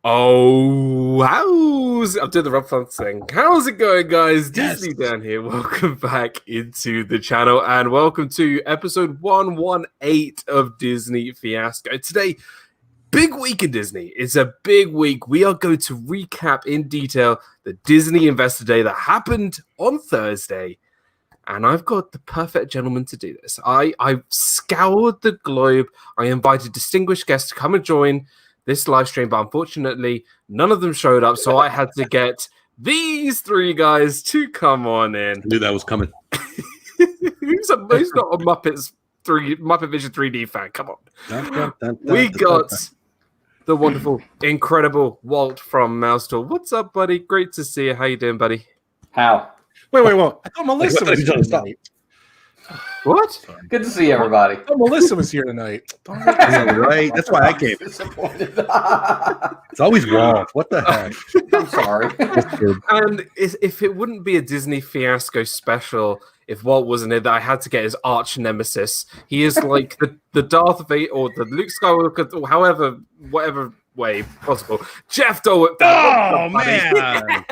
I'm doing the RobFuz thing. How's it going, guys? Yes. Disney Dan here. Welcome back into the channel and welcome to episode 118 of Disney Fiasco. Today, big week in Disney. It's a big week. We are going to recap in detail the Disney Investor Day that happened on Thursday. And I've got the perfect gentleman to do this. I scoured the globe. I invited distinguished guests to come and join this live stream, but unfortunately, none of them showed up, so I had to get these three guys to come on in. I knew that was coming. Who's not a Muppet Vision 3D fan? Come on. We got the wonderful, incredible Walt from Mouse Talk. What's up, buddy? Great to see you. How you doing, buddy? How? Wait. I thought Melissa was here tonight. What? Good to see everybody. I thought Melissa was here tonight. Right? That's why I came. Disappointed. It's always Walt. What the heck? I'm sorry. And if it wouldn't be a Disney Fiasco special, if Walt wasn't here, that I had to get his arch nemesis. He is like the Darth Vader or the Luke Skywalker, or however, whatever way possible. Jeff Dolwick. Oh, man.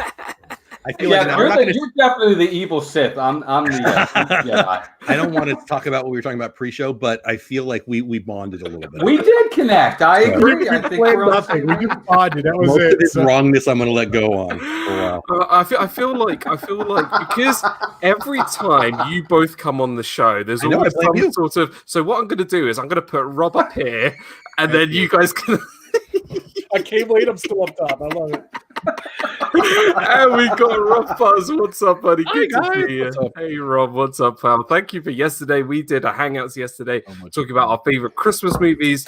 I feel like you're definitely the evil Sith. I'm the Jedi. I don't want to talk about what we were talking about pre-show, but I feel like we bonded a little bit. We did connect. I agree. I think we're nothing. We just bonded. That was Most it. of this wrongness I'm going to let go on for a while. I feel like because every time you both come on the show, there's always some sort of. So what I'm going to do is I'm going to put Rob up here, and then you guys can. I can't wait. I'm still up top. I love it. And we got RobFuz. What's up, buddy? Good to see you. Up? Hey, Rob. What's up, pal? Thank you for yesterday. We did a Hangouts yesterday talking about our favorite Christmas movies.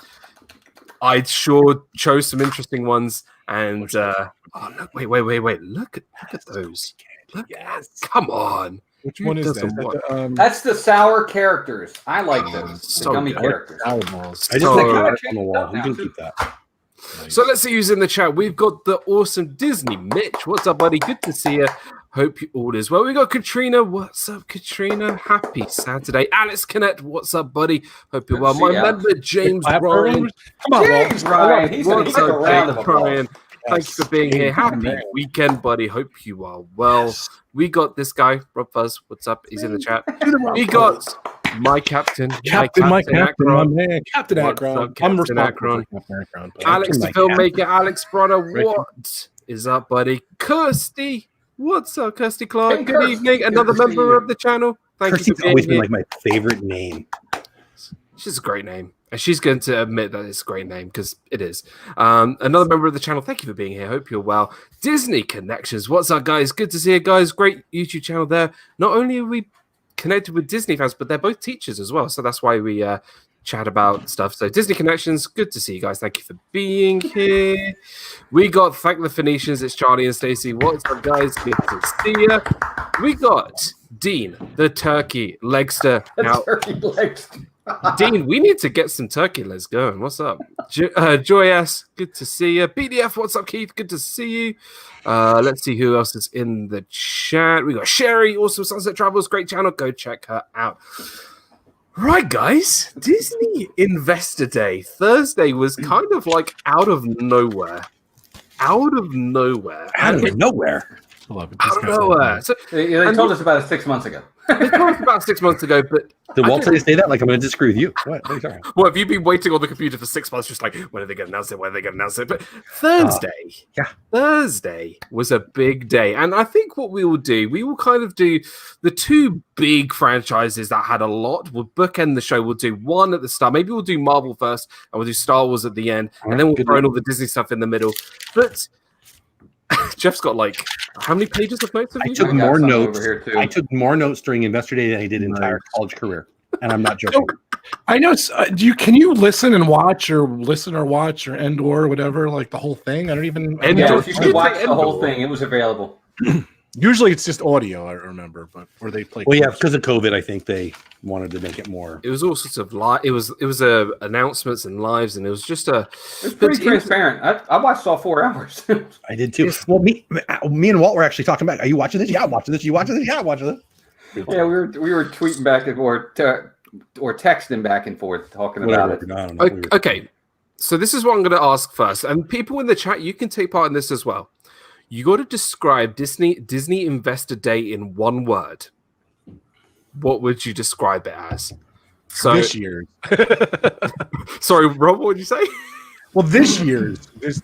I sure chose some interesting ones. And look, wait. Look at those. Look, come on. Which one is that? That's the sour characters. I like those. So the gummy good. characters. I just think that on the wall. You can keep that. Nice. So let's see who's in the chat. We've got the awesome Disney Mitch. What's up, buddy? Good to see you. Hope you all is well. We got Katrina. What's up, Katrina? Happy Saturday. Alex Connect. What's up, buddy? Hope you're well. My member James Ryan. Come on, James Ryan. He's What's up, James Ryan? Yes. Thank you for being here. Happy weekend, buddy. Hope you are well. Yes. We got this guy, RobFuz. What's up? He's in the chat. We got my captain, Captain Akron. my man, Captain Akron. I'm responsible for Captain Akron. Alex, the filmmaker, Alex Bronner. What is up, buddy? Kirsty. What's up, Kirsty Clark? Hey, Good evening. Another member of the channel. Thank you for being always here. been like my favorite name. She's a great name. And she's going to admit that it's a great name because it is. Another member of the channel. Thank you for being here. Hope you're well. Disney Connections. What's up, guys? Good to see you guys. Great YouTube channel there. Not only are we connected with Disney fans, but they're both teachers as well. So that's why we chat about stuff. So Disney Connections. Good to see you guys. Thank you for being here. We got Thank the Phoenicians. It's Charlie and Stacey. What's up, guys? Good to see you. We got Dean, the turkey legster. Now, Turkey legs. Dean, we need to get some turkey legs going. What's up? Joy S, good to see you. BDF, what's up, Keith? Good to see you. Let's see who else is in the chat. We got Sherry, also Sunset Travels, great channel. Go check her out. Right, guys. Disney Investor Day. Thursday was kind of like out of nowhere. Out of nowhere. Out of nowhere. So, They told us about it 6 months ago. They told us about 6 months ago, but Did Walt say that? Like, I'm going to disagree with you. What are you talking about? well, have you been waiting on the computer for 6 months, just like, when are they going to announce it? When are they going to announce it? But Thursday was a big day. And I think what we will do, we will kind of do the two big franchises that had a lot. We'll bookend the show. We'll do one at the start. Maybe we'll do Marvel first, and we'll do Star Wars at the end. And then we'll throw in all the Disney stuff in the middle. But Jeff's got like how many pages of notes? I took more notes. I took more notes during Investor Day than I did entire college career, and I'm not joking. I know. Can you listen and watch, or watch, or Endor, or whatever, like the whole thing? I don't even. Yeah, if you could watch the whole thing, it was available. Usually it's just audio, I remember, but or they play. Well, yeah, because of COVID, I think they wanted to make it more. It was all sorts of live. It was announcements and lives, and it was just It was pretty transparent. I watched all 4 hours. I did too. Well, me and Walt were actually talking about. Are you watching this? Yeah, I'm watching this. You watching this? Yeah, I'm watching this. Yeah, we were tweeting back and forth or texting back and forth talking about it. Okay, So this is what I'm going to ask first, and people in the chat, you can take part in this as well. You got to describe Disney Investor Day in one word. What would you describe it as? So This year's. sorry, Rob, what would you say? Well, this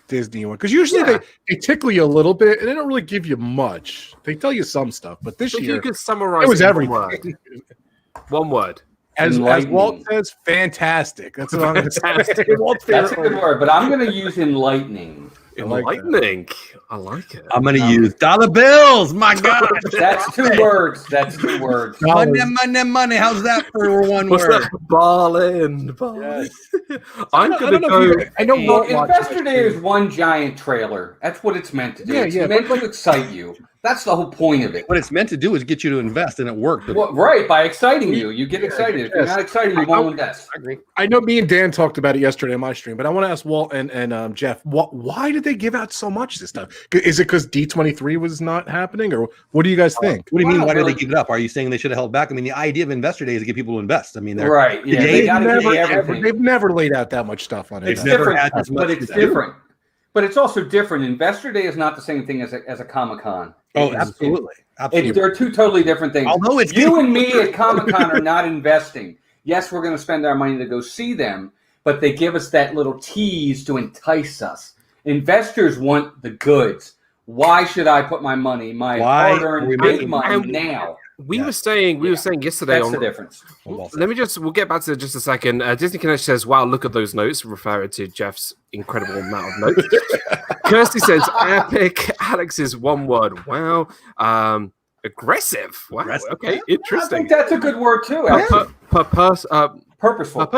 Disney one, because usually they tickle you a little bit and they don't really give you much. They tell you some stuff, but this If year you could summarize it was in everything. One word. As Walt says, fantastic. That's what I'm going to say. Walt's That's a favorite good word, but I'm going to use enlightening. Enlightening. I like it. I'm going to use dollar bills. My God. That's 2 words. That's 2 words. Money. How's that for one What's word? that? Ballin'. Yes. I'm going to go. I know Look, Walt Investor Day is one giant trailer. That's what it's meant to do. It's meant to excite you. That's the whole point of it. What it's meant to do is get you to invest, and it worked. Well, right, by exciting you. You get excited. If you're not excited, you won't invest. I agree. I know me and Dan talked about it yesterday on my stream, but I want to ask Walt and Jeff, why did they give out so much this time? Is it because D23 was not happening, or what do you guys think? What do you mean? Why did really- they give it up? Are you saying they should have held back? I mean, the idea of Investor Day is to get people to invest. I mean, they're Right. Yeah, they got to give everything. They've never laid out that much stuff on it. It's never different, had as much but it's to do. different. But it's also different. Investor Day is not the same thing as a Comic-Con. Oh, absolutely. Absolutely. They're 2 totally different things. Although it's You and me at Comic-Con are not investing. Yes, we're going to spend our money to go see them, but they give us that little tease to entice us. Investors want the goods. Why should I put my money, my hard-earned big money now? We were saying yesterday That's the difference. We'll get back to it in just a second. Disney Connect says, wow, look at those notes, referring to Jeff's incredible amount of notes. Kirsty says, epic. Alex is one word. Wow. Aggressive. Wow. Aggressive. Okay. I Interesting. think that's a good word too. Purposeful. Purposeful.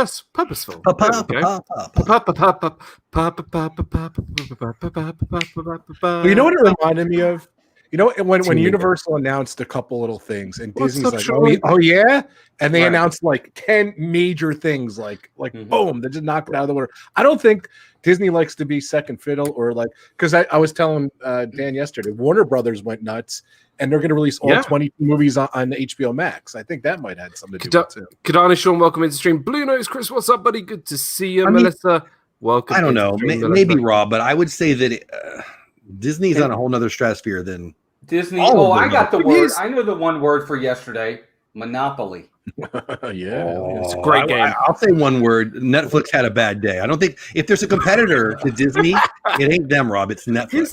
You know what it reminded me of? You know, when Universal announced a couple little things, and Disney's like, oh yeah, and they announced like 10 major things, like boom, they just knocked it out of the water. I don't think Disney likes to be second fiddle, or like, because I was telling Dan yesterday, Warner Brothers went nuts, and they're going to release all 22 movies on HBO Max. I think that might have something to do with it too. Kadani Sean, welcome into the stream. Blue Nose Chris, what's up, buddy? Good to see you. Melissa, welcome. I don't know, maybe Rob, but I would say that Disney's on a whole nother stratosphere than Disney. Oh, I got the word. I know the one word for yesterday. Monopoly. It's a great game. I'll say one word. Netflix had a bad day. I don't think if there's a competitor to Disney, it ain't them, Rob. It's Netflix. Here's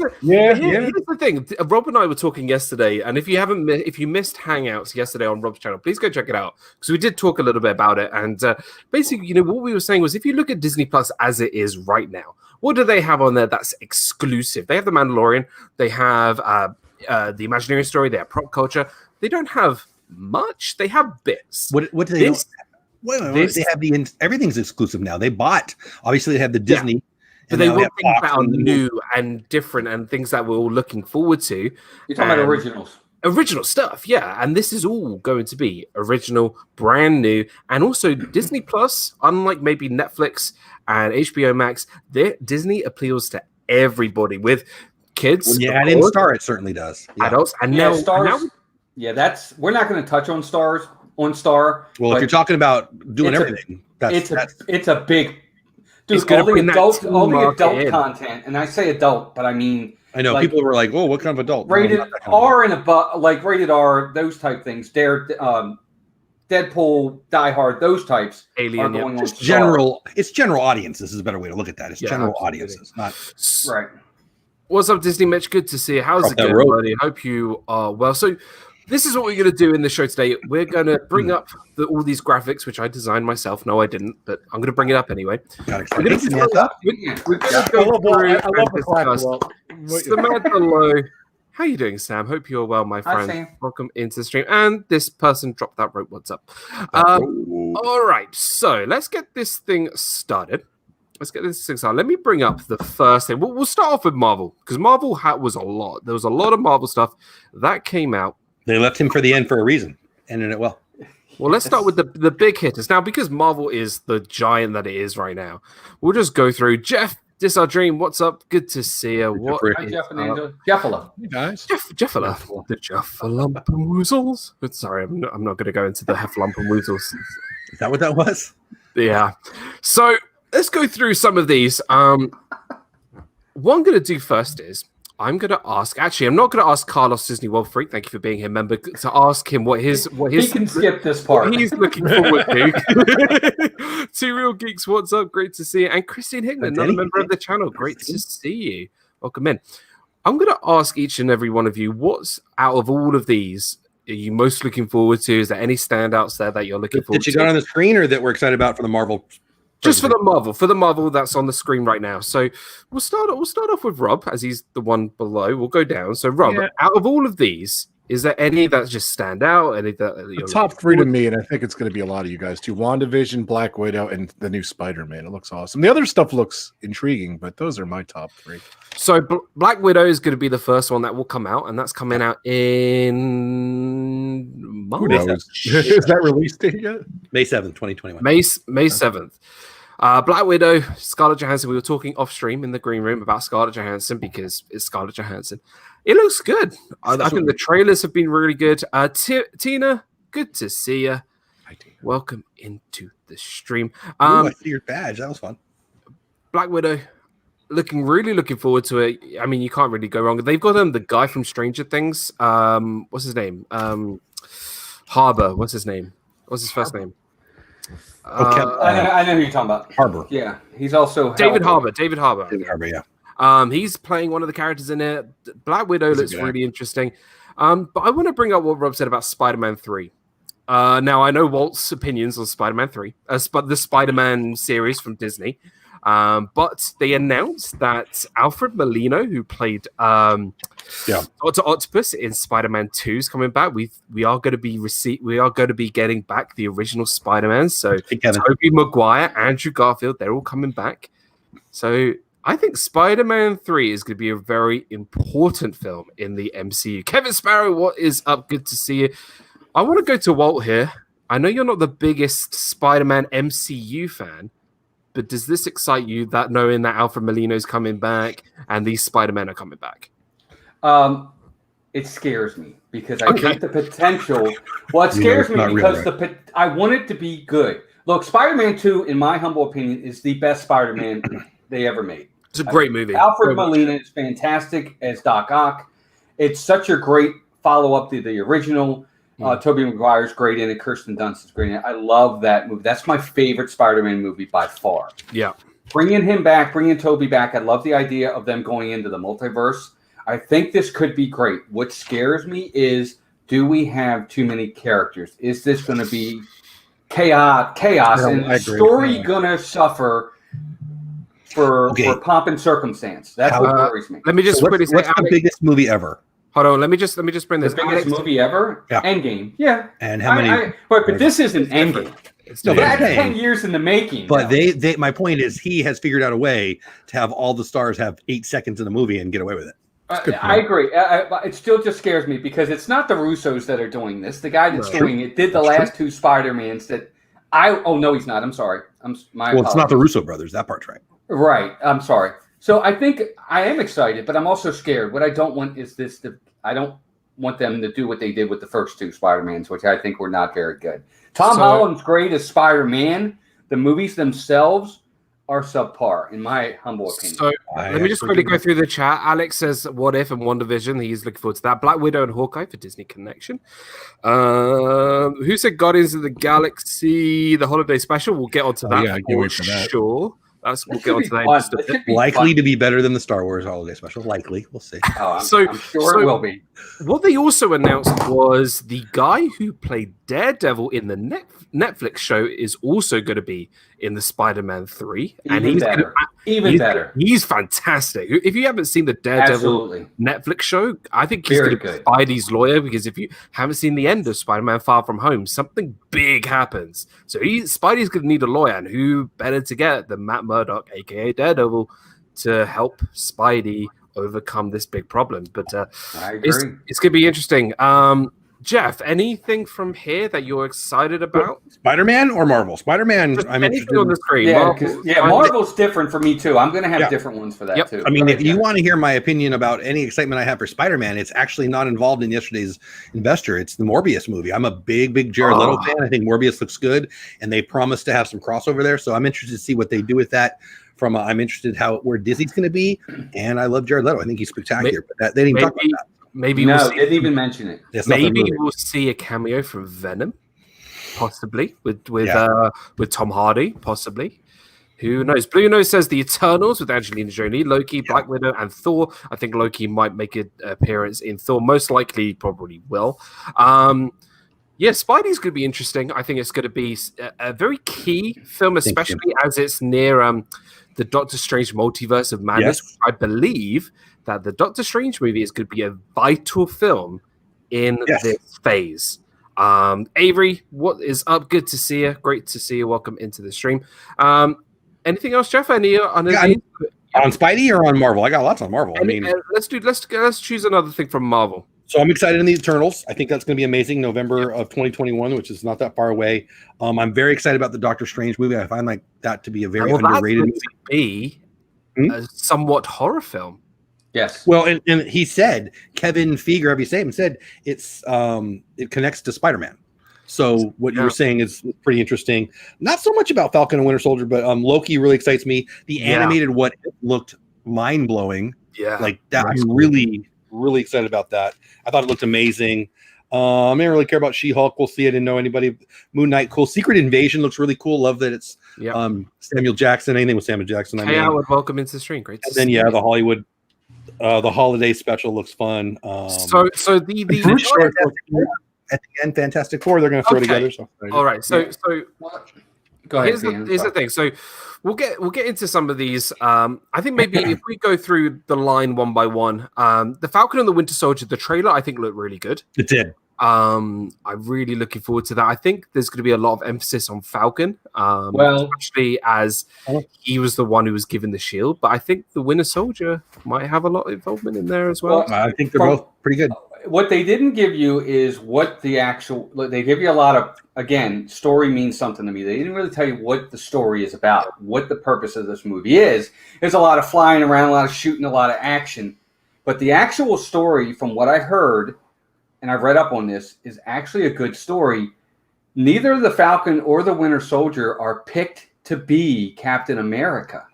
the thing. Rob and I were talking yesterday, and if you missed Hangouts yesterday on Rob's channel, please go check it out, because we did talk a little bit about it. And basically, you know, what we were saying was, if you look at Disney Plus as it is right now, what do they have on there that's exclusive? They have The Mandalorian. They have the Imagineering Story. They have Prop Culture. They don't have much. They have bits. What do they? They have everything's exclusive now. They bought. Obviously, they have the Disney, but they want things that are new and different, and things that we're all looking forward to. You're talking about originals. Original stuff, yeah, and this is all going to be original, brand new, and also Disney Plus. Unlike maybe Netflix and HBO Max, Disney appeals to everybody. With kids, when you add in Star, it certainly does. Adults, and Stars. We're not going to touch on Star. Well, if you're talking about doing everything, it's a big. Dude, all the adult content, and I say adult, but I mean, I know people were like, "Oh, what kind of adult?" Rated R and above, like rated R, those type things. Deadpool, Die Hard, those types. Alien, are going on general. It's general audiences is a better way to look at that. It's general audiences, not right. What's up, Disney Mitch? Good to see you. How's it going, buddy? Hope you are well. So, this is what we're going to do in the show today. We're going to bring up all these graphics, which I designed myself. No, I didn't, but I'm going to bring it up anyway. I love the clap. Samantha Lowe. How you doing, Sam? Hope you're well, my friend. Sam. Welcome into the stream. And this person dropped that rope. What's up? All right, so let's get this thing started. Let me bring up the first thing. We'll start off with Marvel, because Marvel was a lot. There was a lot of Marvel stuff that came out. They left him for the end for a reason. Ended it well. Well, let's start with the big hitters. Now, because Marvel is the giant that it is right now, we'll just go through. Jeff, this our dream. What's up? Good to see you. Hi, Jeff and Angel. Jeffala. Hey, guys. Jeffala. The Jeffalump and Woozles. Sorry, I'm not going to go into the Heffalump and Woozles. Is that what that was? Yeah. So, let's go through some of these. What I'm going to do first is I'm going to ask. Actually, I'm not going to ask Carlos Disney World Freak. Thank you for being here, member. To ask him what his he can skip this part. He's looking forward to. Two Real Geeks, what's up? Great to see you. And Christine Hickman, another member of the channel. Great to see you. Welcome in. I'm going to ask each and every one of you, what's out of all of these are you most looking forward to? Is there any standouts there that you're looking forward to? That you got on the screen or that we're excited about for the Marvel? Just for the Marvel that's on the screen right now. So we'll start off with Rob, as he's the one below. We'll go down. So Rob, out of all of these, is there any that just stand out? Any that the top three to me, and I think it's going to be a lot of you guys too: WandaVision, Black Widow, and the new Spider-Man. It looks awesome. The other stuff looks intriguing, but those are my top three. So Black Widow is going to be the first one that will come out, and that's coming out in March. Who knows? Is that released date yet? May 7th, 2021. May 7th. Black Widow, Scarlett Johansson. We were talking off stream in the green room about Scarlett Johansson because it's Scarlett Johansson. It looks good. I think the trailers have been really good. Tina, good to see you. Hi, Tina. Welcome into the stream. I see your badge. That was fun. Black Widow, really looking forward to it. I mean, you can't really go wrong. They've got the guy from Stranger Things. What's his name? Harbor. What's his name? What's his first name? I know who you're talking about. Harbor. Yeah, he's also David Harbour. David Harbour, yeah. He's playing one of the characters in it. Black Widow looks really interesting. But I want to bring up what Rob said about Spider-Man 3. Now, I know Walt's opinions on Spider-Man 3, the Spider-Man series from Disney. But they announced that Alfred Molina, who played Dr. Octopus in Spider-Man 2, is coming back. We are going to be getting back the original Spider-Man. So Tobey Maguire, Andrew Garfield, they're all coming back. So I think Spider-Man 3 is going to be a very important film in the MCU. Kevin Sparrow, what is up? Good to see you. I want to go to Walt here. I know you're not the biggest Spider-Man MCU fan, but does this excite you, that knowing that Alfred Molina is coming back and these Spider-Men are coming back? It scares me because I think the potential. Well, it scares me because I want it to be good. Look, Spider-Man 2, in my humble opinion, is the best Spider-Man they ever made. It's a great movie. Alfred Molina is fantastic as Doc Ock. It's such a great follow-up to the original. Tobey Maguire's great in it. Kirsten Dunst is great in it. I love that movie. That's my favorite Spider-Man movie by far. Yeah. Bringing him back, bringing Tobey back. I love the idea of them going into the multiverse. I think this could be great. What scares me is, do we have too many characters? Is this going to be chaos? And the story going to suffer for pomp and circumstance? That's what worries me. Let me just what's the biggest movie ever? Hold on, let me just bring this. The biggest movie ever? Yeah. Endgame. Yeah. And how many? But this isn't Endgame. That's 10 years in the making. But they my point is, he has figured out a way to have all the stars have 8 seconds in the movie and get away with it. I agree. It still just scares me because it's not the Russos that are doing this. The guy that's doing it did the last two Spider-Mans that oh no, he's not. I'm sorry. It's not the Russo brothers. That part's right. Right. I'm sorry. So I think I am excited, but I'm also scared. What I don't want is I don't want them to do what they did with the first two Spider-Mans, which I think were not very good. Tom Holland's great as Spider-Man. The movies themselves are subpar, in my humble opinion. So let me just quickly go through the chat. Alex says, "What if?" and WandaVision. He's looking forward to that. Black Widow and Hawkeye for Disney Connection. Who said Guardians of the Galaxy, the holiday special? We'll get onto that for sure. We'll get onto that in just a bit. Likely to be better than the Star Wars holiday special. Likely. We'll see. I'm sure it will be. What they also announced was the guy who played Daredevil in the Netflix show is also going to be in the Spider-Man 3. Even better. He's fantastic. If you haven't seen the Daredevil Netflix show, I think he's going to be Spidey's lawyer, because if you haven't seen the end of Spider-Man Far From Home, something big happens. So Spidey's going to need a lawyer, and who better to get than Matt Murdock, a.k.a. Daredevil, to help Spidey overcome this big problem. But I agree. It's going to be interesting. Jeff, anything from here that you're excited about? Spider-Man or Marvel? Spider-Man, Just I'm anything interested on the screen. Marvel's different for me too. I'm going to have different ones for that too. I mean, if you want to hear my opinion about any excitement I have for Spider-Man, it's actually not involved in yesterday's Investor. It's the Morbius movie. I'm a big Jared Leto fan. I think Morbius looks good, and they promise to have some crossover there. So I'm interested to see what they do with that. I'm interested where Disney's going to be, and I love Jared Leto. I think he's spectacular. But they didn't even talk about that. Maybe they didn't even mention it. Maybe we'll see a cameo from Venom, possibly with Tom Hardy, possibly. Who knows? Blue Nose says the Eternals with Angelina Jolie, Loki, Black Widow, and Thor. I think Loki might make an appearance in Thor. Most likely, probably will. Spidey's going to be interesting. I think it's going to be a very key film, especially as it's near the Doctor Strange Multiverse of Madness. Yes. I believe that the Doctor Strange movie is going to be a vital film in this phase. Avery, what is up? Good to see you. Great to see you. Welcome into the stream. Anything else, Jeff? On Spidey or on Marvel? I got lots on Marvel. Let's choose another thing from Marvel. So I'm excited in the Eternals. I think that's going to be amazing. November of 2021, which is not that far away. I'm very excited about the Doctor Strange movie. I find that to be a very underrated movie. Be a somewhat horror film. Yes. Well, and he said, Kevin Feige said it connects to Spider-Man. So what you were saying is pretty interesting. Not so much about Falcon and Winter Soldier, but Loki really excites me. The animated What If looked mind-blowing. Yeah. Like that. I'm really excited about that. I thought it looked amazing. I didn't really care about She-Hulk. We'll see. I didn't know anybody. Moon Knight, cool. Secret Invasion looks really cool. Love that it's Samuel Jackson. Anything with Samuel Jackson. I would welcome into the stream. Great. And then the Hollywood, the holiday special looks fun. So the short at the end, Fantastic Four. They're going to throw together. So all right. So go ahead. Here's the thing. So we'll get into some of these. I think maybe if we go through the line one by one, the Falcon and the Winter Soldier, the trailer I think looked really good. It did. I'm really looking forward to that. I think there's going to be a lot of emphasis on Falcon, especially as he was the one who was given the shield. But I think the Winter Soldier might have a lot of involvement in there as well. I think they're both pretty good. What they didn't give you is what the actual. They give you a lot of. Again, story means something to me. They didn't really tell you what the story is about, what the purpose of this movie is. There's a lot of flying around, a lot of shooting, a lot of action. But the actual story, from what I heard, and I've read up on this, is actually a good story. Neither the Falcon or the Winter Soldier are picked to be Captain America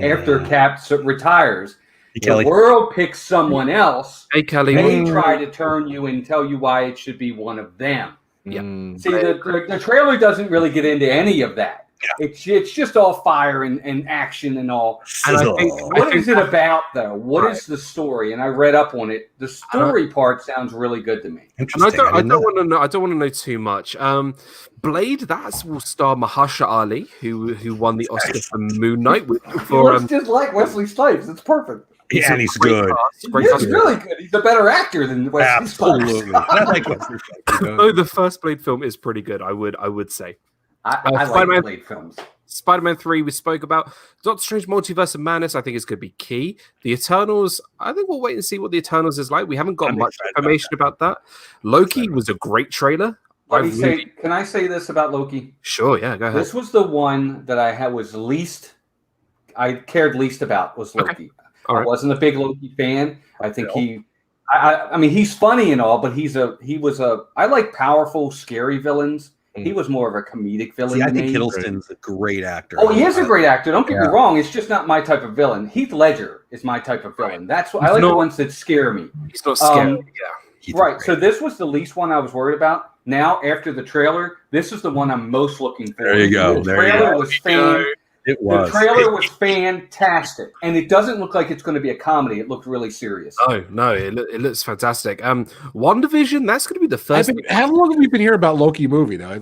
after Cap retires. The world picks someone else. Hey, Kelly. They try to turn you and tell you why it should be one of them. Yeah. See, the trailer doesn't really get into any of that. Yeah. It's just all fire and action and all. And I think, what is it about, though? What is the story? And I read up on it. The story part sounds really good to me. Interesting. I don't want to know. I don't want to know too much. Blade, that will star Mahershala Ali, who won the Oscar for Moon Knight. It's just like Wesley Snipes. It's perfect. Yeah, and he's good. He's really good. He's a better actor than Wesley Snipes. Absolutely. I like Wesley Snipes. No, the first Blade film is pretty good. I would say. I like Blade films. Spider-Man 3 we spoke about. Doctor Strange Multiverse of Madness I think is going to be key. The Eternals, I think we'll wait and see what the Eternals is like. We haven't got much information about that. Loki was a great trailer. Can I say this about Loki? Sure, yeah, go ahead. This was the one that I cared least about was Loki. Okay. Right. I wasn't a big Loki fan. I think I mean, he's funny and all, but I like powerful, scary villains. He was more of a comedic villain. I think Hiddleston's a great actor. Oh, he is a great actor. Don't get me wrong. It's just not my type of villain. Heath Ledger is my type of villain. That's what I like the ones that scare me. He's not scary. Right. So this was the least one I was worried about. Now, after the trailer, this is the one I'm most looking for. There you go. The trailer was It was. The trailer was fantastic, and it doesn't look like it's going to be a comedy. It looked really serious. Oh no, it looks fantastic. WandaVision, that's going to be the first. How long have we been hearing about Loki movie though? It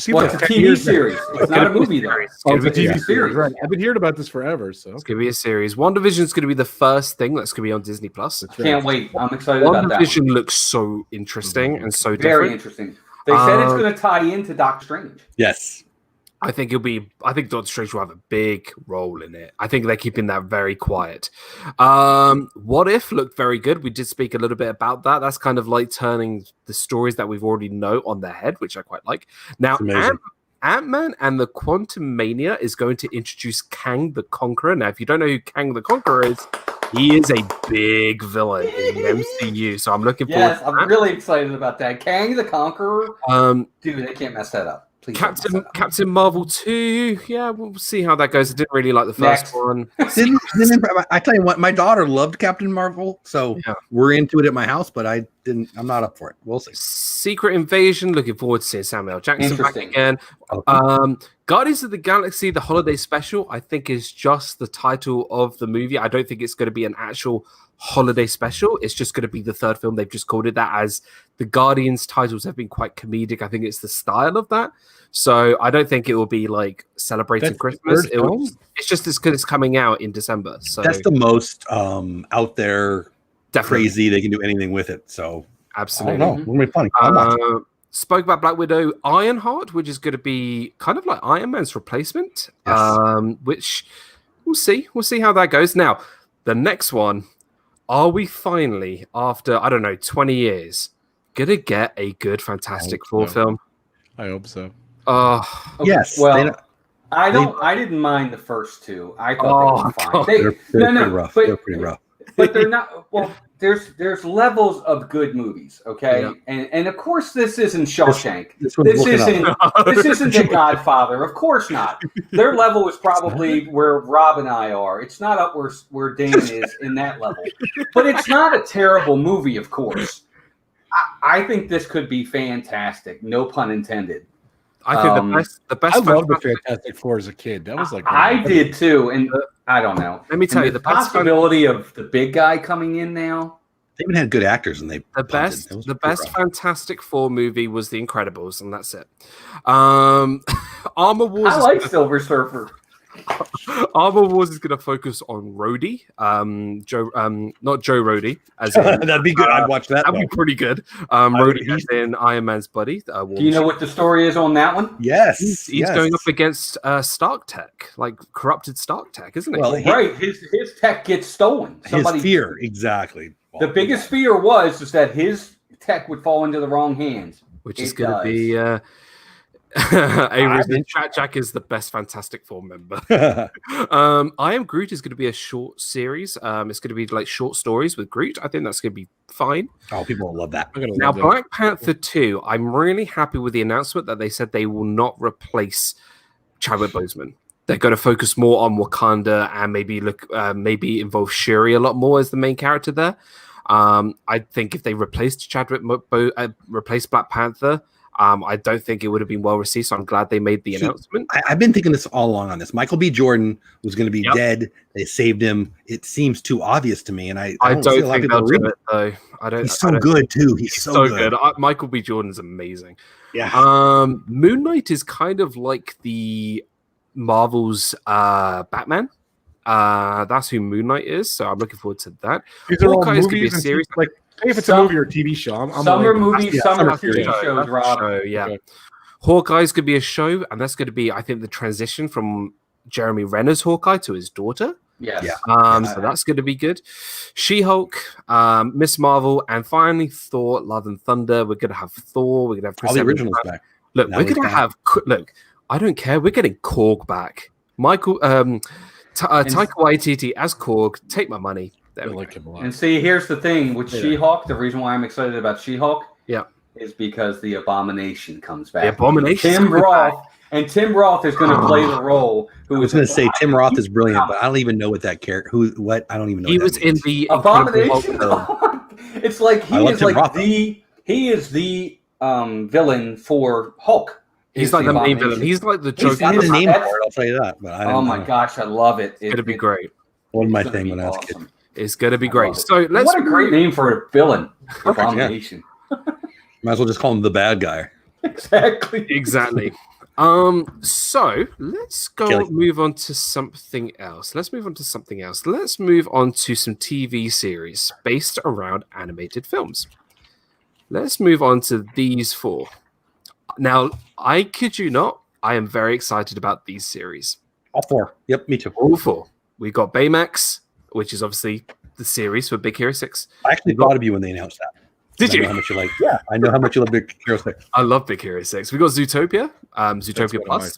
seems like it's a TV series. It's not a movie though. It's a TV series, right? I've been hearing about this forever. So it's going to be a series. WandaVision is going to be the first thing that's going to be on Disney Plus. Can't wait. I'm excited about that. WandaVision looks so interesting and so very different. Interesting. They said it's going to tie into Doctor Strange. Yes. I think Doctor Strange will have a big role in it. I think they're keeping that very quiet. What If looked very good. We did speak a little bit about that. That's kind of like turning the stories that we've already know on their head, which I quite like. Now, Ant-Man and the Quantum Mania is going to introduce Kang the Conqueror. Now, if you don't know who Kang the Conqueror is, he is a big villain in the MCU. So I'm looking forward to that. I'm really excited about that. Kang the Conqueror. Dude, they can't mess that up. Captain Marvel 2, yeah, we'll see how that goes. I didn't really like the first one. I tell you what, my daughter loved Captain Marvel, so we're into it at my house, but I'm not up for it. We'll see. Secret Invasion, looking forward to seeing Samuel L. Jackson back again. Guardians of the Galaxy, the holiday special, I think is just the title of the movie. I don't think it's going to be an actual holiday special. It's just going to be the third film. They've just called it that, as the Guardians titles have been quite comedic. I think it's the style of that. So I don't think it will be like celebrating Christmas. It's just because it's coming out in December. So that's the most out there, crazy. They can do anything with it. So absolutely, I don't know. It'll be funny. Spoke about Black Widow, Ironheart, which is going to be kind of like Iron Man's replacement. Which we'll see. We'll see how that goes. Now, the next one. Are we finally, after, 20 years, going to get a good Fantastic Four film? I hope so. Yes. Well, I didn't mind the first two. I thought they were fine. They're pretty rough. They're pretty rough. But they're not. Well, there's levels of good movies, okay? Yeah. And of course, this isn't Shawshank. This isn't The Godfather. Of course not. Their level is probably where Rob and I are. It's not up where Dan is in that level. But it's not a terrible movie, of course. I think this could be fantastic. No pun intended. I think the best. I loved the Fantastic Four as a kid. That was like I did too, and I don't know. Let me tell you, the possibility of the big guy coming in now. They even had good actors, and the best Fantastic Four movie was The Incredibles, and that's it. Armor Wars. I like Silver Surfer. Armor Wars is going to focus on Rhodey, not Joe Rhodey. As in, that'd be good. I'd watch that. That'd be pretty good. Rhodey as in Iron Man's buddy. Do you know what the story is on that one? Yes, he's going up against Stark Tech, like corrupted Stark Tech, isn't it? Well, right. His tech gets stolen. His fear, exactly. The biggest fear was that his tech would fall into the wrong hands, which is going to be. Jack is the best Fantastic Four member. I Am Groot is going to be a short series. It's going to be like short stories with Groot. I think that's going to be fine. Oh, people will love that. Now, Black Panther 2, I'm really happy with the announcement that they said they will not replace Chadwick Boseman. They're going to focus more on Wakanda and maybe involve Shuri a lot more as the main character there. I think if they replaced replaced Black Panther, I don't think it would have been well received, so I'm glad they made the announcement. I've been thinking this all along on this. Michael B. Jordan was going to be dead. They saved him. It seems too obvious to me, and I don't think they'll do it though. He's so good too. He's so good. Michael B. Jordan's amazing. Yeah. Moon Knight is kind of like the Marvel's Batman. That's who Moon Knight is, so I'm looking forward to that. Hawkeye is going to be a series. Like, if it's a movie or a TV show, summer TV shows, Rob. Yeah. Hawkeye's going to be a show, and that's going to be, I think, the transition from Jeremy Renner's Hawkeye to his daughter. Yes. So that's going to be good. She-Hulk, Miss Marvel, and finally Thor: Love and Thunder. We're going to have Thor. We're going to have Chris all the originals back. Look, we're going to have. Look, I don't care. We're getting Korg back. Michael, Taika Waititi as Korg. Take my money. And see, here's the thing with She-Hulk. The reason why I'm excited about She-Hulk, is because the Abomination comes back. The Abomination. Tim Roth is going to play the role. I was going to say Tim Roth is brilliant, but I don't even know what that character. I don't even know. He was in the Abomination. It's like he is the villain for Hulk. He's like the main villain. He's like the Joker. He's the name for it. I'll tell you that. But oh my gosh, I love it. It's going to be great. One of my things when I was a kid. It's going to be great. So what a great name for a villain. Abomination. Might as well just call him the bad guy. Exactly. So let's move on to something else. Let's move on to some TV series based around animated films. Let's move on to these four. Now, I kid you not, I am very excited about these series. All 4. Yep, me too. All 4. We got Baymax, which is obviously the series for Big Hero 6. I actually thought of you when they announced that. Did you? I know how much you like. Yeah, I know how much you love Big Hero 6. I love Big Hero 6. We got Zootopia, Zootopia Plus.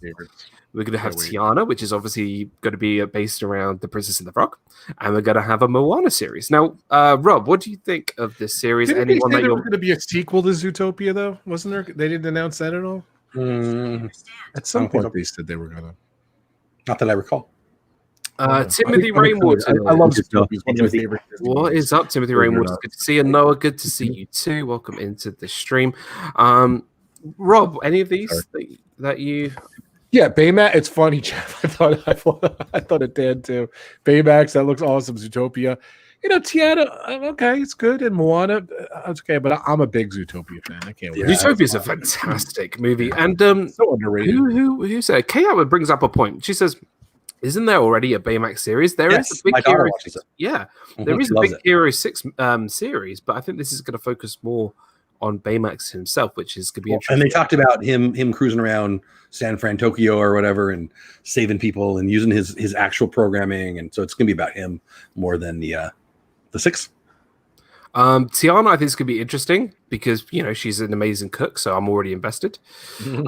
We're going to have Tiana, which is obviously going to be based around The Princess and the Frog. And we're going to have a Moana series. Now, Rob, what do you think of this series? Didn't they say there was going to be a sequel to Zootopia, though? Wasn't there? They didn't announce that at all? At some point, they said they were going to. Not that I recall. Timothy Rainwater. I love Zootopia. One of my favorite. What is up, Timothy Rainwater? Good to see you. Noah, good to see you too. Welcome into the stream. Rob, any of these that you... Yeah, Baymax. It's funny, Jeff. I thought it did too. Baymax, that looks awesome. Zootopia, Tiana. Okay, it's good, and Moana. It's okay, but I'm a big Zootopia fan. I can't wait. Zootopia is a fantastic movie, and so underrated. Who said? Kayla brings up a point. She says, "Isn't there already a Baymax series? There is a Big Hero 6. Yeah, there is a Big Hero 6 series, but I think this is going to focus more on Baymax himself, which is going to be interesting." And they talked about him cruising around San Fran, Tokyo, or whatever, and saving people and using his actual programming, and so it's going to be about him more than the 6. Tiana, I think it's going to be interesting because she's an amazing cook, so I'm already invested.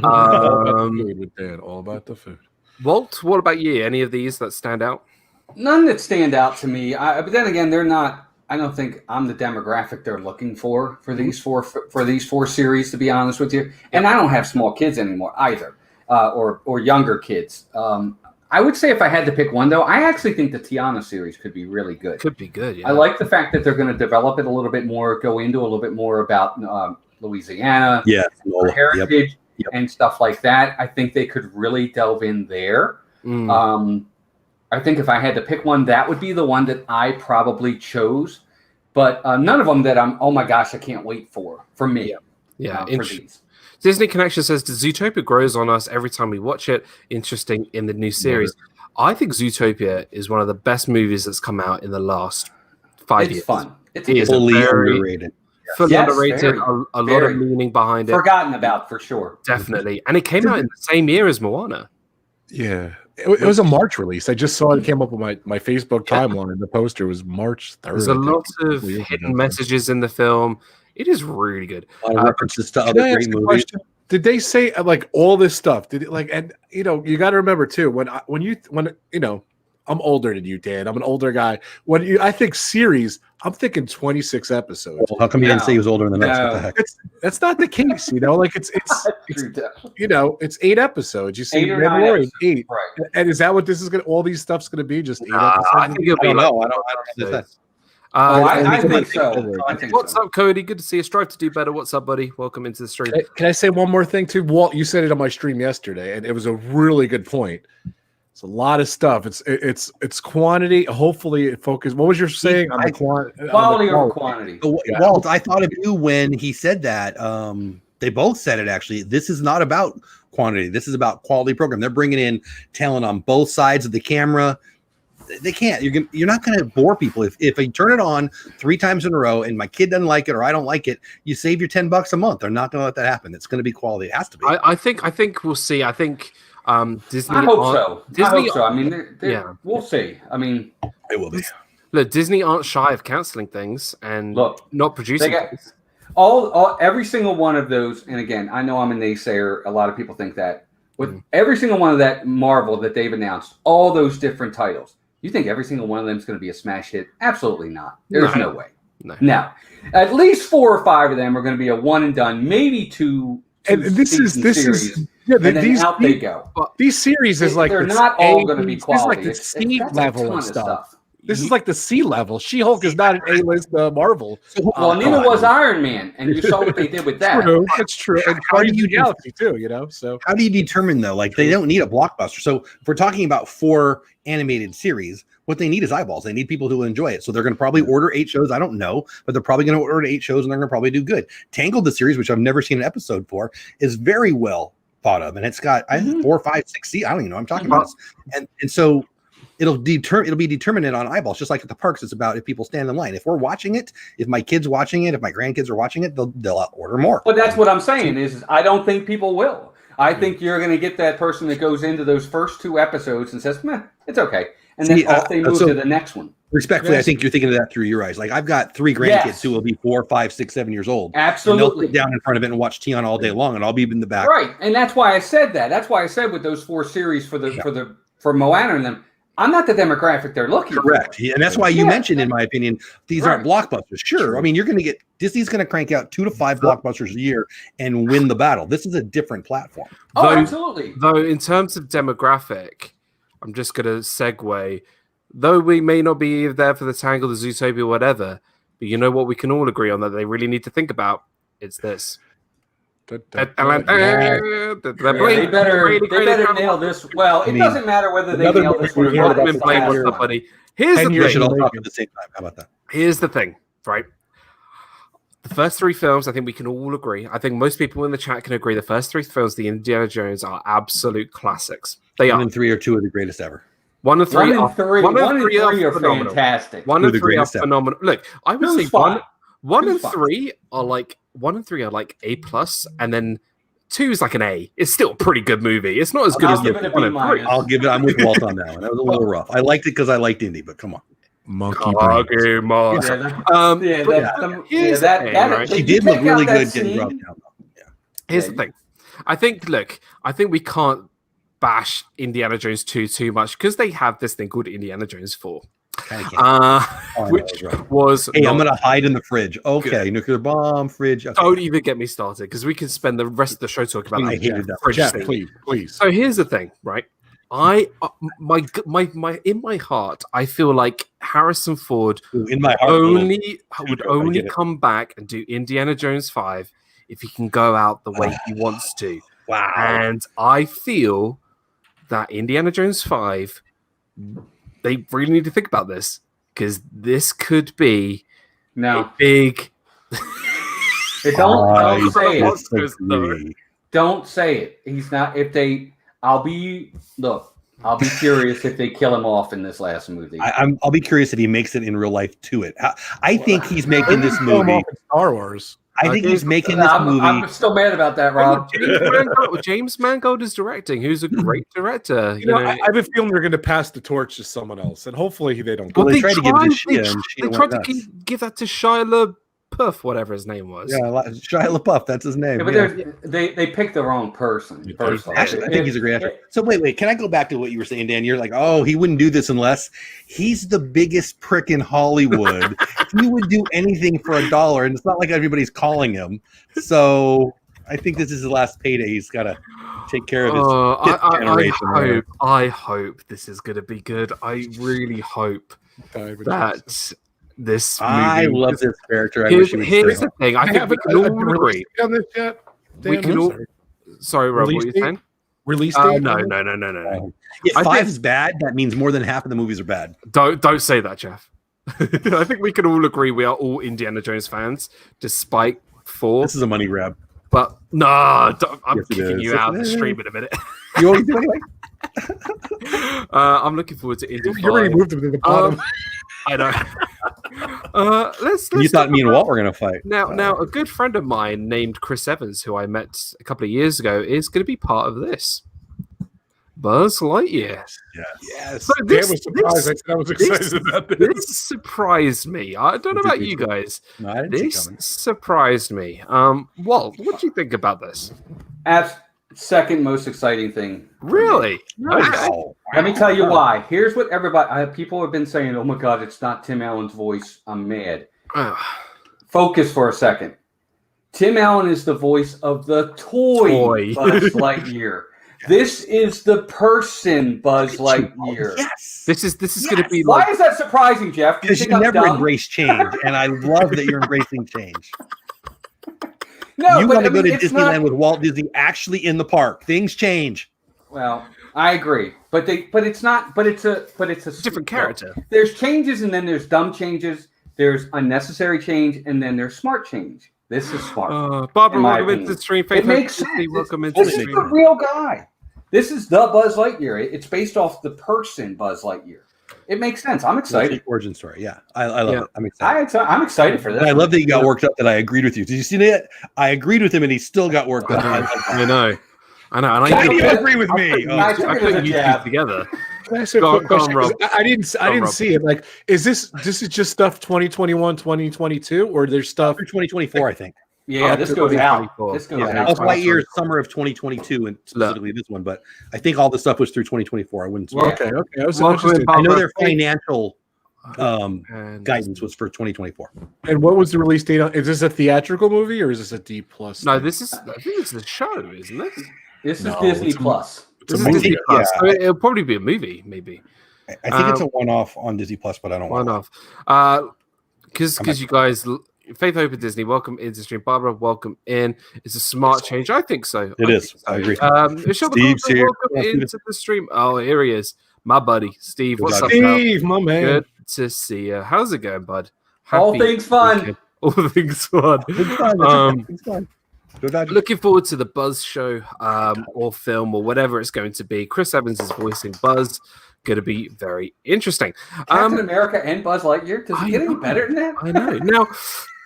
All about the food. Walt, what about you? Any of these that stand out? None that stand out to me. But then again, they're not. I don't think I'm the demographic they're looking for these four series. To be honest with you, and I don't have small kids anymore either, or younger kids. I would say if I had to pick one, though, I actually think the Tiana series could be really good. Could be good. Yeah. I like the fact that they're going to develop it a little bit more, go into a little bit more about Louisiana, heritage, and stuff like that. I think they could really delve in there. I think if I had to pick one, that would be the one that I probably chose. But none of them that I'm, oh my gosh, I can't wait for me. Yeah. For these. Disney Connection says, Zootopia grows on us every time we watch it. Interesting in the new series. I think Zootopia is one of the best movies that's come out in the last 5 years. It's fun. It's fully underrated. Fully underrated. A lot of meaning behind it. Forgotten about, for sure. Definitely. And it came out in the same year as Moana. Yeah. It was a March release. I just saw it came up on my Facebook timeline. The poster was March 3rd. There's a lot of hidden messages in the film. It is really good. References to other great movies. Did they say like all this stuff? Did it like, and you got to remember too, when I'm older than you, Dan. I'm an older guy. I think series, I'm thinking 26 episodes. Well, how come you didn't say he was older than the next? What the heck? That's not the case, like it's 8 episodes. You see, Mandalorian 8, right? And is that what this is going? All these stuff's going to be just 8 episodes? I think it'll be. I don't know. I think so. What's up, Cody? Good to see you. Strive to do better. What's up, buddy? Welcome into the stream. Can I say one more thing too? Walt, you said it on my stream yesterday, and it was a really good point. It's a lot of stuff. It's quantity. Hopefully, it focuses. What was your saying on the quality over quantity? Walt, I thought of you when he said that. They both said it actually. This is not about quantity. This is about quality program. They're bringing in talent on both sides of the camera. They can't. You're not going to bore people if I turn it on 3 times in a row and my kid doesn't like it or I don't like it. You save your $10 a month. They're not going to let that happen. It's going to be quality. It has to be. I think we'll see. I think Disney. I hope so. I mean, we'll see. I mean, it will be. Look, Disney aren't shy of canceling things and not producing things. Every single one of those. And again, I know I'm a naysayer. A lot of people think that with every single one of that Marvel that they've announced, all those different titles. You think every single one of them is going to be a smash hit? Absolutely not. There's no way. No. Now, at least 4 or 5 of them are going to be a one and done, maybe two. And this is out they go. These series is like they're not all going to be quality. This is like the C level of stuff. This is like the C level. She-Hulk is not an A-list Marvel. Well, neither was Iron Man, and you saw what they did with that. That's true. And Guardians of the Galaxy too. So how do you determine though? Like they don't need a blockbuster. So if we're talking about 4 animated series, what they need is eyeballs. They need people who enjoy it. So they're going to probably order 8 shows. I don't know, but they're probably going to order 8 shows, and they're going to probably do good. Tangled, the series, which I've never seen an episode for, is very well thought of, and it's got 4, 5, 6 seasons. I don't even know what I'm talking about. And so it'll be determined on eyeballs, just like at the parks. It's about if people stand in line. If we're watching it, if my kids watching it, if my grandkids are watching it, they'll order more. But that's what I'm saying is I don't think people will. I think you're going to get that person that goes into those first 2 episodes and says, "Meh, it's okay," and then off they move to the next one. Respectfully, I think you're thinking of that through your eyes. Like I've got 3 grandkids who will be 4, 5, 6, 7 years old. Absolutely. And they'll sit down in front of it and watch Tion all day long, and I'll be in the back. Right, and that's why I said that. That's why I said with those 4 series for Moana and them, I'm not the demographic they're looking Correct. for. And that's why you mentioned, in my opinion, these aren't blockbusters. Sure. I mean, you're going to get Disney's going to crank out 2 to 5 blockbusters a year and win the battle. This is a different platform. Oh, absolutely. Though in terms of demographic, I'm just going to segue. Though we may not be there for the Tangle, the Zootopia, whatever, but you know what we can all agree on that they really need to think about? It's this. They better nail this. Well, it doesn't matter whether they nail this one or not. Buddy. Here's the thing. Should all talk at the same time. How about that? Here's the thing, right? The first 3 films, I think we can all agree. I think most people in the chat can agree. The first 3 films, the Indiana Jones, are absolute classics. They 1 and 3 are 2 of the greatest ever. 1 and 3 are fantastic. 1 and 3 are phenomenal. Look, I would say 1 and 3 are like A+, and then 2 is like an A. It's still a pretty good movie. It's not as good as the 1 and 3. I'll give it. I'm with Walt on that one. That was a little rough. I liked it because I liked Indy, but come on. Monkey She did look really good getting brought down. Here's the thing. I think we can't bash Indiana Jones 2 too much because they have this thing called Indiana Jones 4. Which was I'm gonna hide in the fridge. Okay, good. Nuclear bomb, fridge. Okay. Don't even get me started because we can spend the rest of the show talking about that fridge thing. Please. So here's the thing, right? My in my heart, I feel like Harrison Ford in my heart would only come back and do Indiana Jones 5 if he can go out the way he wants to. Wow. And I feel that Indiana Jones 5, they really need to think about this because this could be a big. Don't say it. Don't say it. He's not. I'll be curious if they kill him off in this last movie. I'll be curious if he makes it in real life to it. I think he's making this movie. Star Wars. I think he's making this movie. I'm still mad about that, Rob. James Mangold is directing, who's a great director. I have a feeling they're going to pass the torch to someone else, and hopefully they don't. Well, they tried to give it to Shia. They tried to give that to Shia LaBeouf, whatever his name was. Yeah, Shia LaBeouf, that's his name. Yeah, but they picked the wrong person. Actually, I think he's a great actor. So wait, can I go back to what you were saying, Dan? You're like, oh, he wouldn't do this unless he's the biggest prick in Hollywood. He would do anything for $1, and it's not like everybody's calling him. So I think this is his last payday. He's got to take care of his generation. I hope this is going to be good. I really hope that. This movie. I love this character. Here's the thing. I think we can all agree on this yet. We can all. Sorry, Rob. What are you saying? Release date? No. If 5 is bad, that means more than half of the movies are bad. Don't say that, Jeff. I think we can all agree we are all Indiana Jones fans, despite 4. This is a money grab. But no, I'm kicking you out of the stream in a minute. You always do anyway. I'm looking forward to Indy 5. You already moved him to the bottom. I know. Let's you thought me and Walt were going to fight. Now, a good friend of mine named Chris Evans, who I met a couple of years ago, is going to be part of this. Buzz Lightyear. Yes. So I was surprised. I was excited about this. This surprised me. I don't know about you guys. No, I didn't this surprised me. Walt, what do you think about this? Second most exciting thing. Really? Wow. Let me tell you why. Here's what people have been saying. Oh my God, it's not Tim Allen's voice. I'm mad. Focus for a second. Tim Allen is the voice of the toy. Buzz Lightyear. This is the person Buzz Lightyear. Yes. This is going to be. Why is that surprising, Jeff? Because you never embrace change, and I love that you're embracing change. No, you want to go to Disneyland with Walt Disney actually in the park. Things change. Well, I agree, but it's a different character. There's changes, and then there's dumb changes. There's unnecessary change, and then there's smart change. This is smart. Barbara, welcome into the stream. It makes sense. This is the real guy. This is the Buzz Lightyear. It's based off the person Buzz Lightyear. It makes sense. I'm excited. Origin story. Yeah, I love it. I'm excited. I'm excited for this. And I love that you got worked up that I agreed with you. Did you see that? I agreed with him, and he still got worked up. I know. I know. And Why do you agree with me? I took I it put as a you jab. together. Can I ask you a Go quick question? on, Rob. 'Cause I didn't Rob. see it. Like, is this is just stuff 2021, 2022, or there's stuff? Through 2024, I think. Yeah, this goes out. This goes Yeah, out. Buzz Lightyear summer of 2022, and specifically this one. But I think all the stuff was through 2024. I wouldn't. Well, Okay. I was Welcome interested. in, I know Barbara. their financial And guidance was for 2024. And what was the release date on? Is this a theatrical movie or is this a D plus? No, this is. I think this is a show, isn't it? This is No, Disney it's a- Plus. This is movie, Disney Plus. yeah. So it'll probably be a movie, maybe. I think it's a one-off on Disney Plus, but I don't One want off. Because you guys, Faith Open Disney, welcome into the stream. Barbara, welcome in. It's a smart change. I think so. It is. I agree. Michelle Steve's McCollum, here. welcome into the stream. Oh, here he is. My buddy, Steve. What's up, pal? Steve, my man. Good to see you. How's it going, bud? All Happy things fun. weekend. All things fun. It's fun. It's fun. Go Dodgers. Looking forward to the Buzz show or film or whatever it's going to be. Chris Evans is voicing Buzz. Going to be very interesting. Captain America and Buzz Lightyear. Does it get any better than that? I know. Now,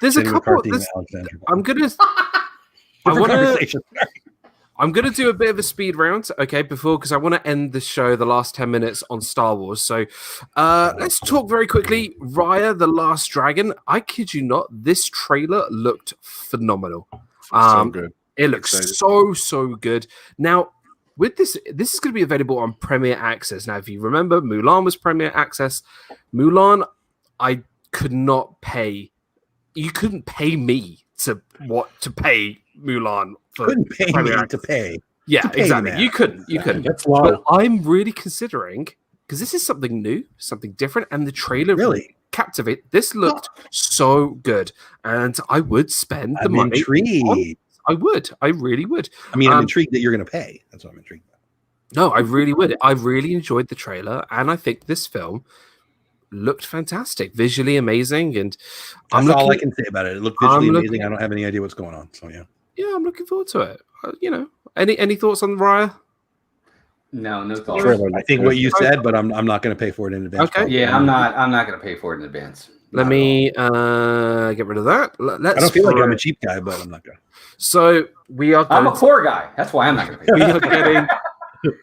there's a Jenny couple. McCarthy and Alexander. I'm gonna. Different conversation. I'm gonna do a bit of a speed round, okay? Because I want to end the show, the last 10 minutes on Star Wars. So, let's talk very quickly. Raya, the Last Dragon. I kid you not, this trailer looked phenomenal. So good. It looks so good. Now, with this is going to be available on Premier Access. Now, if you remember, Mulan was Premier Access. Mulan, I could not pay. You couldn't pay me to pay Mulan for Couldn't pay Premier me Access. to pay. Yeah, to pay exactly. that. You couldn't. That's But low. I'm really considering, because this is something new, something different, and the trailer Really? captivate. This looked so good, and I would spend the I'm money. intrigued. I would. I really would. I mean, I'm intrigued that you're going to pay. That's what I'm intrigued about. No, I really would. I really enjoyed the trailer, and I think this film looked fantastic, visually amazing, and That's all I can say about it. It looked visually I'm amazing. looking- I don't have any idea what's going on. So yeah. Yeah, I'm looking forward to it. Any thoughts on Raya? No thoughts. I think what you said, but I'm not going to pay for it in advance. Okay. Yeah, I'm not going to pay for it in advance. Let me get rid of that. Let's I don't feel like I'm a cheap guy, but I'm not going. So we are. I'm a Going poor guy. That's why I'm not going to pay. we are getting.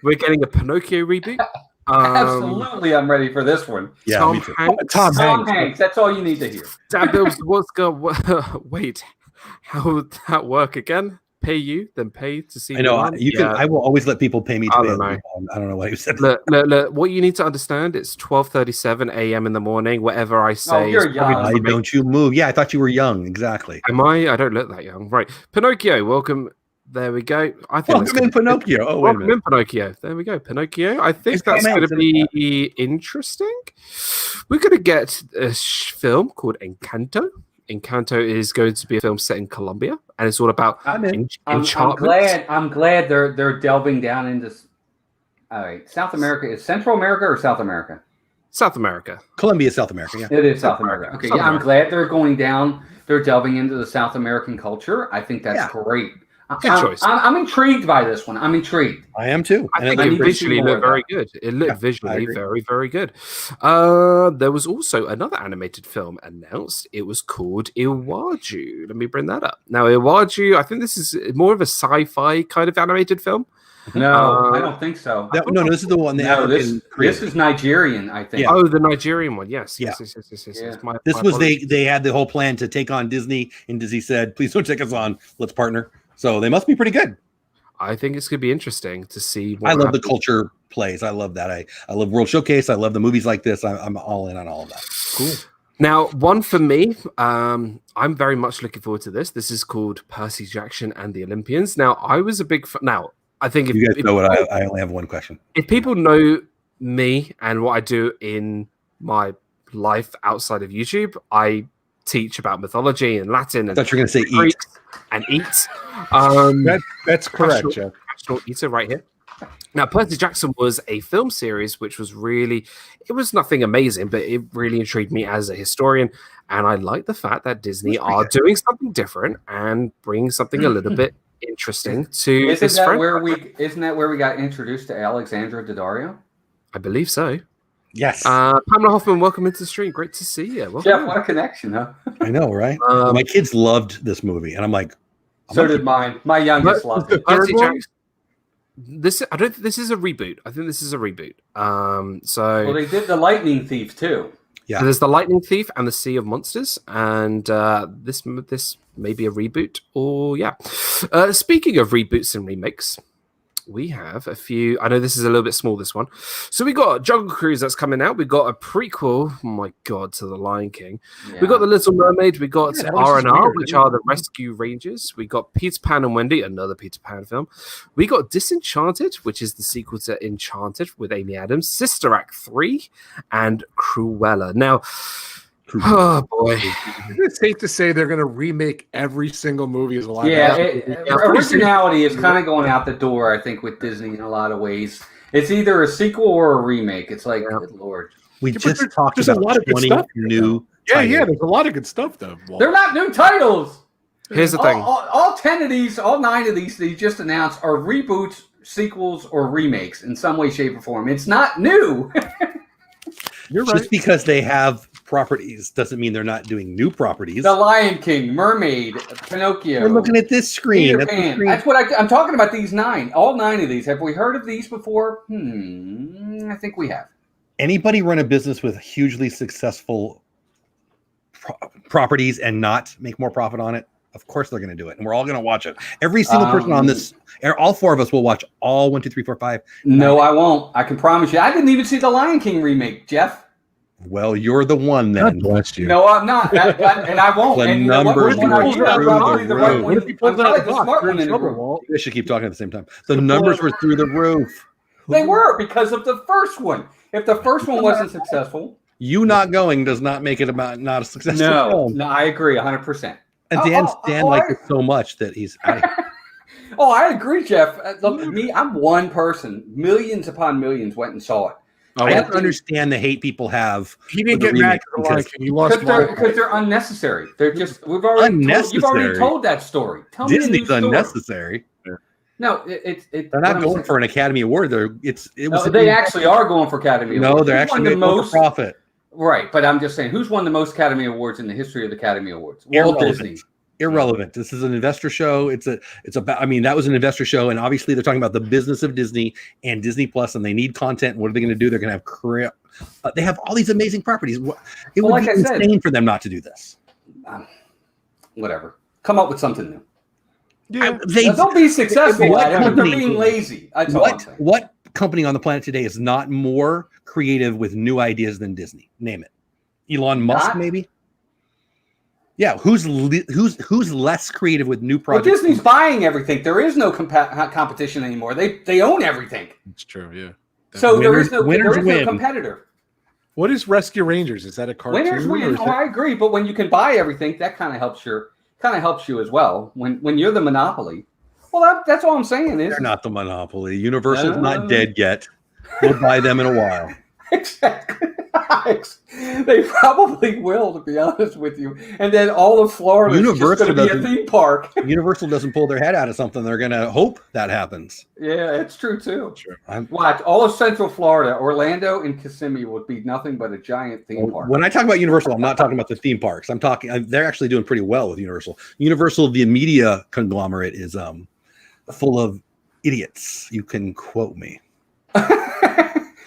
We're getting a Pinocchio reboot. Absolutely, I'm ready for this one. Yeah, Tom me too. Hanks. Tom Tom Hanks. Hanks. That's all you need to hear. Dad Bills. What's wait? How would that work again? Pay you, then pay to see. I know Mulan? you can. Yeah. I will always let people pay me to I pay. don't know. I don't know why you said. Look, what you need to understand, it's 12:37 a.m. in the morning. Whatever I say, you're is probably young. Why for me. don't you move? Yeah, I thought you were young. Exactly. Am I? I don't look that young. Right. Pinocchio, welcome. There we go. I think Welcome in Pinocchio. Oh, wait a welcome minute. in Pinocchio. There we go. Pinocchio. I think It's that's Tom going to Hanks, be interesting. We're going to get a film called Encanto. Encanto is going to be a film set in Colombia, and it's all about I'm in. I'm enchantment. glad they're delving down into. All right, South America is Central America or South America? South America. Colombia, South America. Yeah. It is South America. Okay, South yeah, I'm America. glad they're going down. They're delving into the South American culture. I think that's Yeah. great. Good choice. I'm intrigued by this one. I'm intrigued. I am too. I think I it need to visually see more looked of very good. It looked Yeah, I visually agree. very, very good. There was also another animated film announced. It was called Iwaju. Let me bring that up. Now, Iwaju, I think this is more of a sci-fi kind of animated film. No, I don't think so. No, this is the one. The No, African this is Nigerian. I think. Yeah. Oh, the Nigerian one. Yes. Yeah. Yes. Yeah. This My was apologies. they had the whole plan to take on Disney, and Disney said, "Please don't take us on. Let's partner." So they must be pretty good. I think it's going to be interesting to see. What I love the happens. culture plays. I love that. I love World Showcase. I love the movies like this. I'm all in on all of that. Cool. Now, one for me, I'm very much looking forward to this. This is called Percy Jackson and the Olympians. Now, I was a big fan. Now, I think if You guys know what I only have one question. if people know me and what I do in my life outside of YouTube, I teach about mythology and Latin I and thought you were going to say eat. Greek and eat. That's correct, National- Jeff. National Eater right here. Now, Percy Jackson was a film series which was really, it was nothing amazing, but it really intrigued me as a historian. And I like the fact that Disney are doing something different and bringing something a little bit interesting to Isn't this that franchise. isn't that where we got introduced to Alexandra Daddario? I believe so. Yes, Pamela Hoffman, welcome into the stream. Great to see you. Welcome. Jeff, what a connection, huh? I know, right? My kids loved this movie, and I'm like, So did mine. My youngest loved it. Percy Third one? Jackson. I don't think this is a reboot. I think this is a reboot. Well, they did The Lightning Thief too. Yeah. So there's The Lightning Thief and The Sea of Monsters, and this may be a reboot. Or speaking of reboots and remakes, we have a few. I know this is a little bit small, this one. So we got Jungle Cruise that's coming out. We got a prequel, oh my god, to The Lion King. Yeah. We got The Little Mermaid. We got R&R, which are The Rescue Rangers. We got Peter Pan and Wendy, another Peter Pan film. We got Disenchanted, which is the sequel to Enchanted with Amy Adams, Sister Act 3, and Cruella. Now, oh boy, it's safe to say they're going to remake every single movie as a live action. Originality is kind of going out the door, I think, with Disney in a lot of ways. It's either a sequel or a remake. It's like, good lord. We just talked about a lot of 20 new. Yeah, there's a lot of good stuff though. They're not new titles. Here's the thing: all 10 of these, all 9 of these they just announced are reboots, sequels, or remakes in some way, shape, or form. It's not new. You're right. Just because they have properties doesn't mean they're not doing new properties. The Lion King, Mermaid, Pinocchio. We're looking at this screen. That's what I'm talking about. These 9, all 9 of these. Have we heard of these before? I think we have. Anybody run a business with hugely successful properties and not make more profit on it? Of course they're going to do it, and we're all going to watch it. Every single person on this, all 4 of us will watch all 1, 2, 3, 4, 5. No, I won't. I can promise you. I didn't even see the Lion King remake, Jeff. Well, you're the one then. God bless you. No, I'm not, and I won't. The and numbers I'm probably the right one. I'm probably the smart one in the group. You should keep talking at the same time. The numbers were through the roof. They were because of the first one. If the first one wasn't successful, you not going does not make it about not a successful film. No, I agree 100%. And Dan liked it so much that he's out of here. Oh, I agree, Jeff. Look, I'm one person. Millions upon millions went and saw it. I don't understand the hate people have. He didn't get mad because he lost because they're unnecessary. They're just you've already told that story. Tell Disney's me unnecessary. No, they're not going for an Academy Award. They actually are going for Academy Awards. No, they're actually going for profit. Right, but I'm just saying, who's won the most Academy Awards in the history of the Academy Awards? Walt Disney. Irrelevant. This is an investor show. It's about. I mean, that was an investor show, and obviously they're talking about the business of Disney and Disney Plus, and they need content. What are they going to do? They're going to have they have all these amazing properties. It would be insane for them not to do this. Whatever. Come up with something new. Yeah, don't be successful. They're being lazy. What company on the planet today is not more creative with new ideas than Disney? Name it. Elon Musk, maybe. Yeah, who's less creative with new projects? Well, Disney's buying everything. There is no competition anymore. They own everything. That's true. Yeah. So there is no competitor. What is Rescue Rangers? Is that a cartoon? Winners win. I agree, but when you can buy everything, that kind of helps you as well. When you're the monopoly. Well, that's all I'm saying is they're not the monopoly. Universal's not dead yet. We'll buy them in a while. Exactly. They probably will, to be honest with you. And then all of Florida is just going to be a theme park. Universal doesn't pull their head out of something. They're going to hope that happens. Yeah, it's true, too. Sure. Watch, all of Central Florida, Orlando and Kissimmee would be nothing but a giant theme park. When I talk about Universal, I'm not talking about the theme parks. I'm talking, they're actually doing pretty well with Universal. Universal, the media conglomerate, is full of idiots. You can quote me.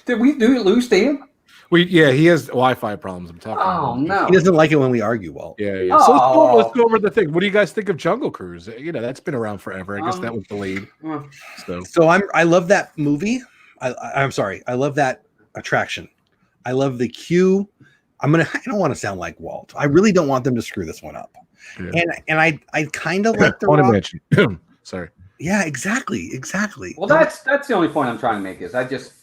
Did we lose Dan? He has Wi-Fi problems. I'm talking. Oh no, he doesn't like it when we argue, Walt. Yeah. So let's go over the thing. What do you guys think of Jungle Cruise? That's been around forever. I guess that was delayed. So I love that movie. I'm sorry. I love that attraction. I love the queue. I don't want to sound like Walt. I really don't want them to screw this one up. Yeah. And I kind of like the Rock. Sorry. Yeah, exactly. Well, that's the only point I'm trying to make is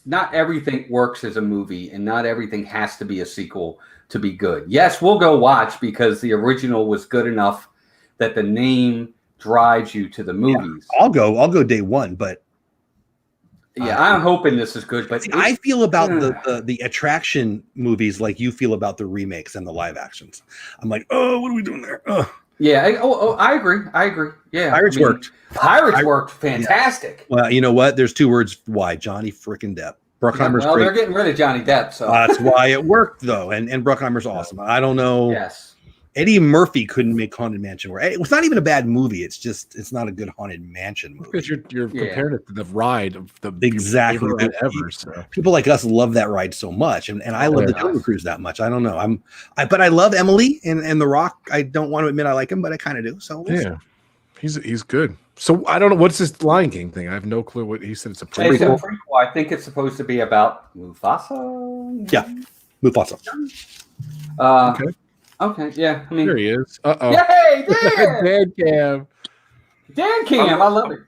not everything works as a movie and not everything has to be a sequel to be good. Yes, we'll go watch because the original was good enough that the name drives you to the movies. Yeah, I'll go day one, but I'm hoping this is good. But I feel about the attraction movies like you feel about the remakes and the live actions. I'm like, oh, what are we doing there? Yeah. I agree. Yeah. Pirates worked fantastic. Yeah. Well, you know what? There's 2 words. Why? Johnny frickin' Depp. Bruckheimer's great. They're getting rid of Johnny Depp. So that's why it worked, though. And Bruckheimer's awesome. I don't know. Yes. Eddie Murphy couldn't make Haunted Mansion work. It's not even a bad movie. It's just it's not a good Haunted Mansion movie. Because you're comparing it to the ride of the exactly ride ever. So. People like us love that ride so much, and I love the Jungle Cruise that much. I don't know. But I love Emily and The Rock. I don't want to admit I like him, but I kind of do. So yeah, he's good. So I don't know what's this Lion King thing. I have no clue what he said. It's a prequel. It's a prequel. I think it's supposed to be about Mufasa. Yeah, Mufasa. Okay. Yeah. I mean, there he is. Yay, Dan! Dan Cam. I love it.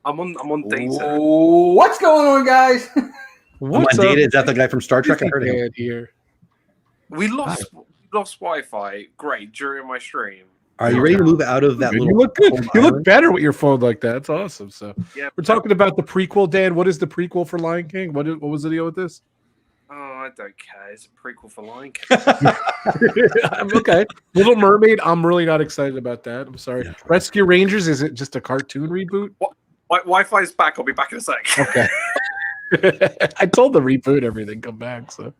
I'm on data. Oh, what's going on, guys? What's on data? Is that the guy from Star Trek? I heard him here. We lost Wi-Fi. Great during my stream. Are you ready to move out of that? You look good. You look better with your phone like that. It's awesome. So yeah, we're talking about the prequel, Dan. What is the prequel for Lion King? What was the deal with this? Oh, I don't care. It's a prequel for Lion King. I'm okay. Little Mermaid. I'm really not excited about that. I'm sorry. Yeah. Rescue Rangers. Is it just a cartoon reboot? What? Wi-Fi's back. I'll be back in a sec. Okay. I told the reboot everything. Come back. So